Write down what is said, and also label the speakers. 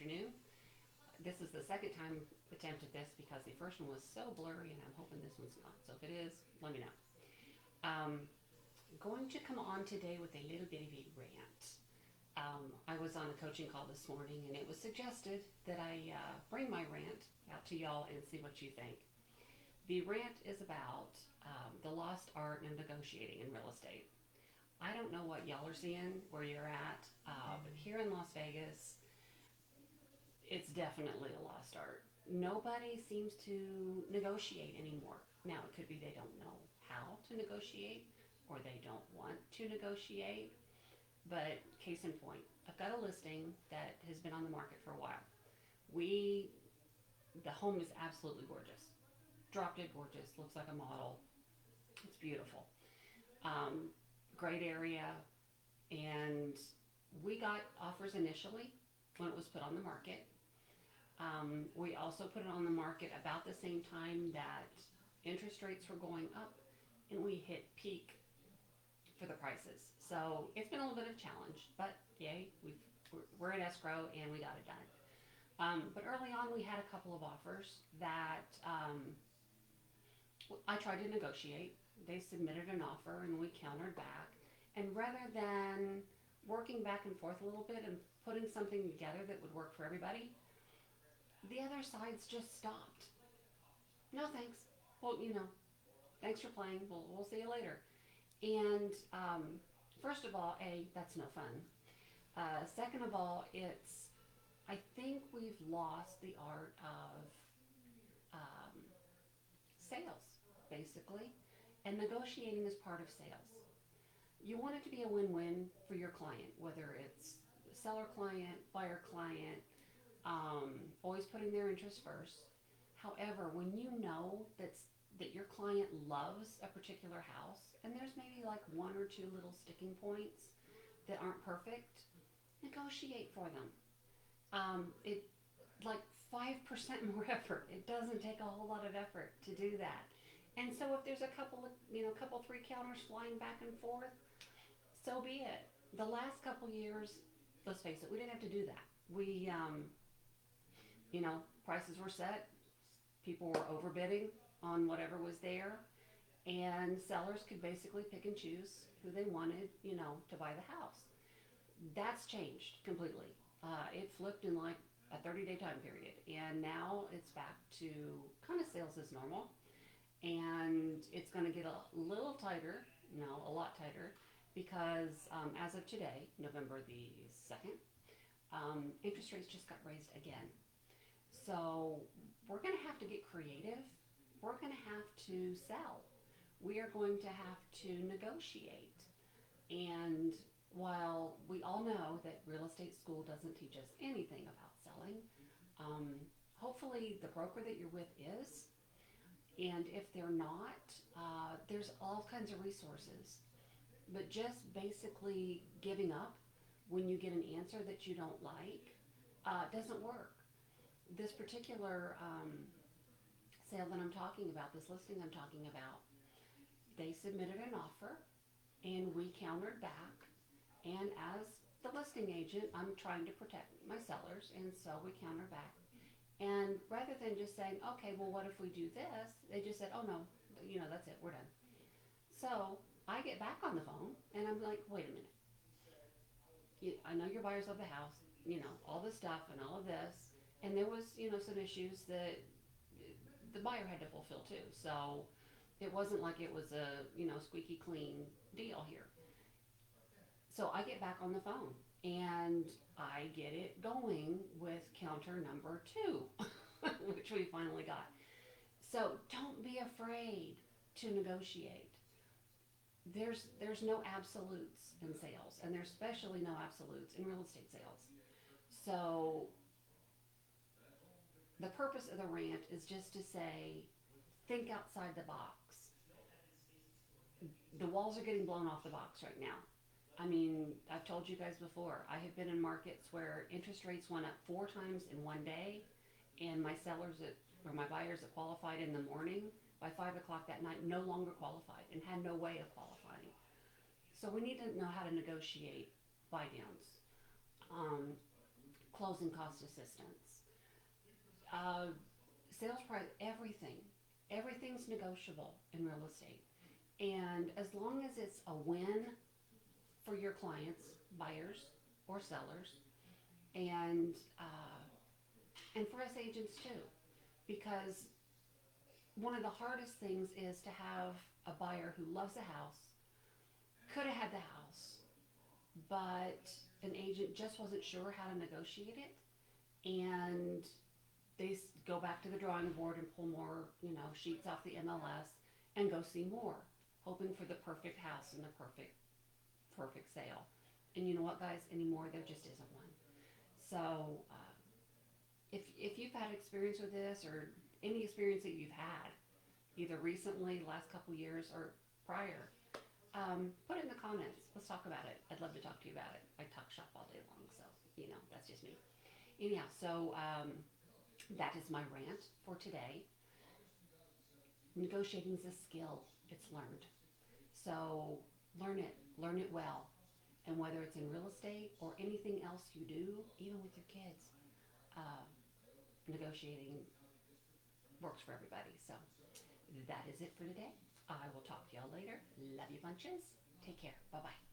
Speaker 1: afternoon. This is the second time attempt at this because the first one was so blurry, and I'm hoping this one's not. So if it is, let me know. Um, Going to come on today with a little bit of a rant. I was on a coaching call this morning, and it was suggested that I bring my rant out to y'all and see what you think. The rant is about the lost art of negotiating in real estate. I don't know what y'all are seeing where you're at, but here in Las Vegas, it's definitely a lost art. Nobody seems to negotiate anymore. Now, it could be they don't know how to negotiate or they don't want to negotiate. But case in point, I've got a listing that has been on the market for a while. We, the home is absolutely gorgeous. Drop dead gorgeous, looks like a model. It's beautiful. Um, Great area, and we got offers initially when it was put on the market. We also put it on the market about the same time that interest rates were going up, and we hit peak for the prices. So it's been a little bit of a challenge, but yay, we're in escrow and we got it done. But early on, we had a couple of offers that I tried to negotiate. They submitted an offer and we countered back. And rather than working back and forth a little bit and putting something together that would work for everybody, the other sides just stopped. No thanks. Well, thanks for playing. We'll see you later. And first of all, that's no fun. Second of all, I think we've lost the art of um, sales, basically. And negotiating is part of sales. You want it to be a win-win for your client, whether it's seller client, buyer client, always putting their interests first. However, when you know that your client loves a particular house, and there's maybe like one or two little sticking points that aren't perfect, negotiate for them. It like 5% more effort. It doesn't take a whole lot of effort to do that. And so if there's a couple three counters flying back and forth, so be it. The last couple years, let's face it, we didn't have to do that. Prices were set, people were overbidding on whatever was there, and sellers could basically pick and choose who they wanted, to buy the house. That's changed completely. It flipped in like a 30-day time period, and now it's back to kind of sales as normal, and it's going to get a little tighter, no, a lot tighter, because as of today, November the 2nd, interest rates just got raised again. So we're going to have to get creative. We're going to have to sell. We are going to have to negotiate. And while we all know that real estate school doesn't teach us anything about selling, hopefully the broker that you're with is. And if they're not, there's all kinds of resources. But just basically giving up when you get an answer that you don't like doesn't work. This particular sale that I'm talking about, this listing I'm talking about, they submitted an offer and we countered back. And as the listing agent, I'm trying to protect my sellers, and so we countered back. And rather than just saying, okay, well, what if we do this? They just said, oh no, that's it, we're done. So I get back on the phone and I'm like, wait a minute. I know your buyers of the house, all this stuff and all of this. And there was, some issues that the buyer had to fulfill too. So it wasn't like it was a, squeaky clean deal here. So I get back on the phone and I get it going with counter number 2, which we finally got. So don't be afraid to negotiate. There's no absolutes in sales, and there's especially no absolutes in real estate sales. So the purpose of the rant is just to say, think outside the box. The walls are getting blown off the box right now. I mean, I've told you guys before, I have been in markets where interest rates went up 4 times in one day, and my my buyers that qualified in the morning, by 5 o'clock that night, no longer qualified and had no way of qualifying. So we need to know how to negotiate buy downs. closing cost assistance, uh, sales price, everything's negotiable in real estate. And as long as it's a win for your clients, buyers or sellers, and for us agents too, because one of the hardest things is to have a buyer who loves a house, could have had the house, but an agent just wasn't sure how to negotiate it, and they go back to the drawing board and pull more, sheets off the MLS and go see more, hoping for the perfect house and the perfect sale. And you know what, guys? Anymore, there just isn't one. So, if you've had experience with this, or any experience that you've had, either recently, last couple years, or prior, put it in the comments. Let's talk about it. I'd love to talk to you about it. I talk shop all day long, so that's just me. Anyhow, so that is my rant for today. Negotiating is a skill. It's learned. So learn it well. And whether it's in real estate or anything else you do, even with your kids, negotiating works for everybody. So that is it for today. I will talk to y'all later. Love you bunches. Take care. Bye-bye.